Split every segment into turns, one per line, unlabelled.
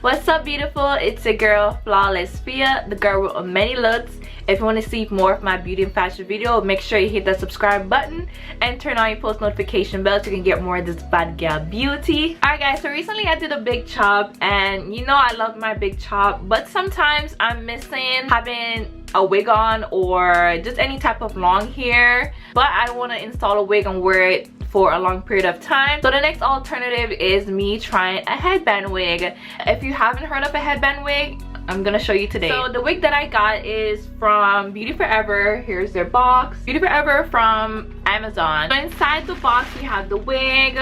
What's up, beautiful? It's your girl flawlessfia, the girl with many looks. If you want to see more of my beauty and fashion video, make sure you hit that subscribe button and turn on your post notification bell so you can get more of this bad girl beauty. Alright guys, so recently I did a big chop, and you know I love my big chop, but sometimes I'm missing having a wig on or just any type of long hair, but I want to install a wig and wear it for a long period of time. So the next alternative is me trying a headband wig. If you haven't heard of a headband wig, I'm gonna show you today. So the wig that I got is from Beauty Forever. Here's their box. Beauty Forever from Amazon. So inside the box we have the wig.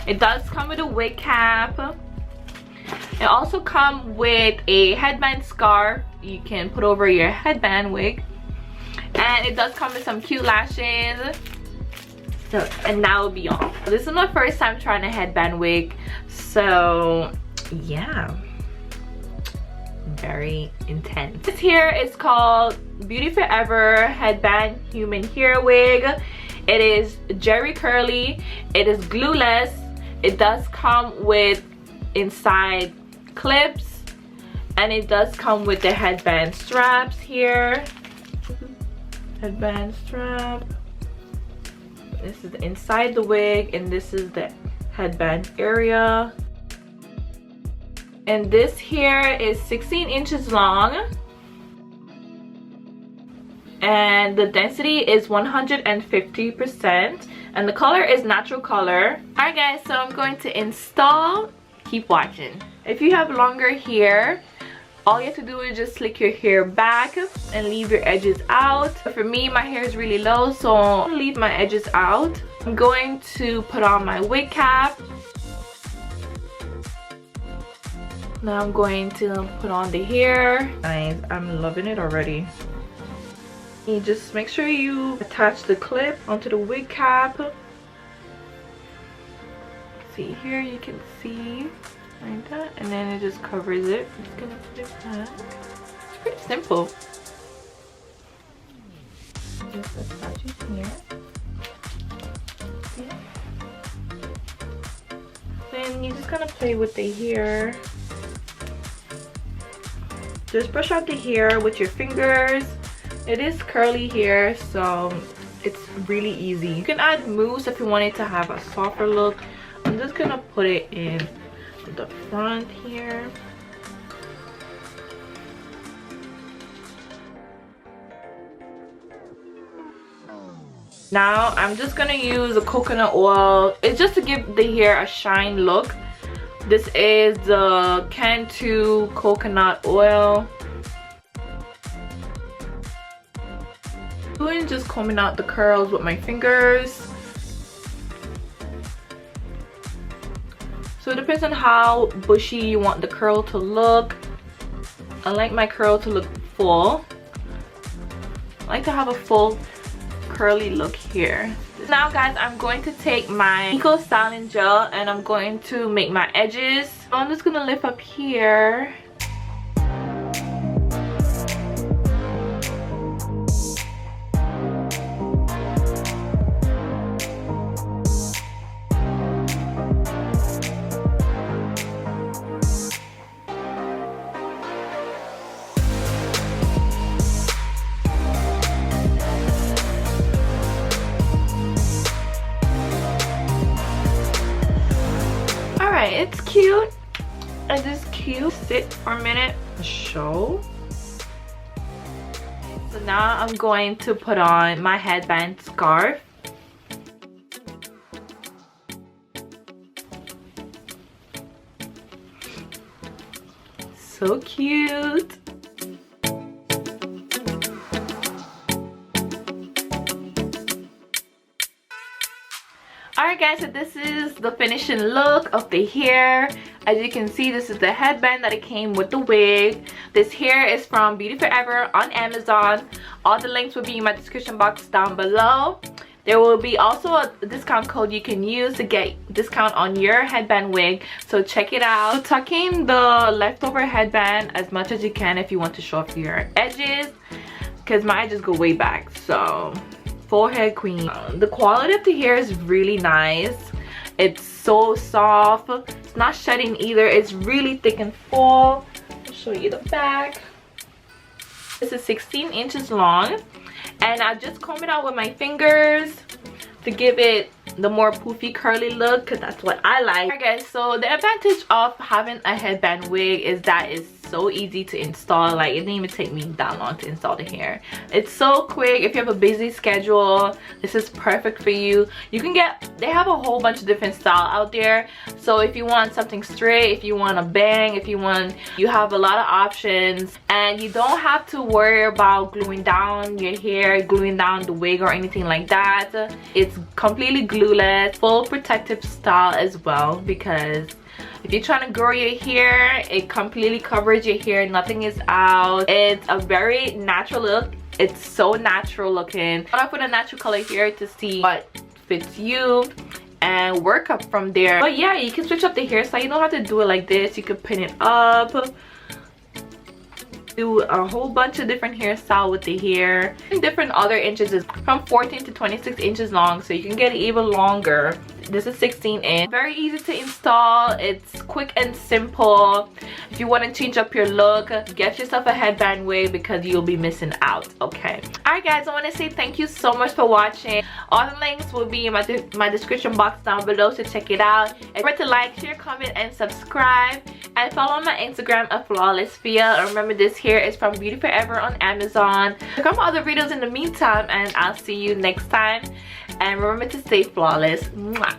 It does come with a wig cap. It also comes with a headband scarf you can put over your headband wig, and it does come with some cute lashes. So, and that will be all. This is my first time trying a headband wig, so yeah, very intense. This here is called Beauty Forever Headband Human Hair Wig. It is jerry curly, it is glueless, it does come with inside clips, and it does come with the headband straps here. Headband strap. This is inside the wig, and this is the headband area. And this here is 16 inches long, and the density is 150%, and the color is natural color. Alright guys, so I'm going to install. Keep watching. If you have longer hair, all you have to do is just slick your hair back and leave your edges out. For me, my hair is really low, so I'll leave my edges out. I'm going to put on my wig cap. Now I'm going to put on the hair. Guys, I'm loving it already. You just make sure you attach the clip onto the wig cap. See here, you can see like that, and then it just covers it. I'm just gonna put it back. It's pretty simple. Just attach it here. Yeah. Then you just gonna play with the hair. Just brush out the hair with your fingers. It is curly hair, so it's really easy. You can add mousse if you want it to have a softer look. I'm just gonna put it in the front here. Now I'm just gonna use a coconut oil. It's just to give the hair a shine look. This is the Cantu coconut oil. Doing just combing out the curls with my fingers. So it depends on how bushy you want the curl to look. I like my curl to look full. I like to have a full curly look here. Now guys, I'm going to take my Eco Styling Gel and I'm going to make my edges. So I'm just gonna lift up here. It's cute. It is cute. Sit for a minute. Show. So now I'm going to put on my headband scarf. So cute. Alright guys, so this is the finishing look of the hair. As you can see, this is the headband that it came with the wig. This hair is from Beauty Forever on Amazon. All the links will be in my description box down below. There will be also a discount code you can use to get discount on your headband wig, so check it out. Tuck in the leftover headband as much as you can if you want to show off your edges, because my edges go way back. So forehead queen. The quality of the hair is really nice. It's so soft. It's not shedding either. It's really thick and full. I'll show you the back. This is 16 inches long, and I just comb it out with my fingers to give it the more poofy curly look, because that's what I like. Alright guys, so the advantage of having a headband wig is that it's so easy to install. Like, it didn't even take me that long to install the hair. It's so quick. If you have a busy schedule, this is perfect for you. You can get, they have a whole bunch of different style out there. So if you want something straight, if you want a bang, if you have a lot of options, and you don't have to worry about gluing down your hair, gluing down the wig or anything like that. It's completely glueless, full protective style as well, because if you're trying to grow your hair, it completely covers your hair, nothing is out. It's a very natural look. It's so natural looking. Start off with a natural color here to see what fits you and work up from there. But yeah, you can switch up the hairstyle. You don't have to do it like this. You can pin it up, do a whole bunch of different hairstyle with the hair. Different other inches is from 14 to 26 inches long, so you can get it even longer. This is 16 inch. Very easy to install. It's quick and simple. If you want to change up your look, get yourself a headband wig, because you'll be missing out. Okay. Alright guys, I want to say thank you so much for watching. All the links will be in my description box down below, so check it out. Remember to like, share, comment, and subscribe. And follow my Instagram at flawlessfia. And remember, this hair is from Beauty Forever on Amazon. Check out my other videos in the meantime, and I'll see you next time. And remember to stay flawless. Mwah.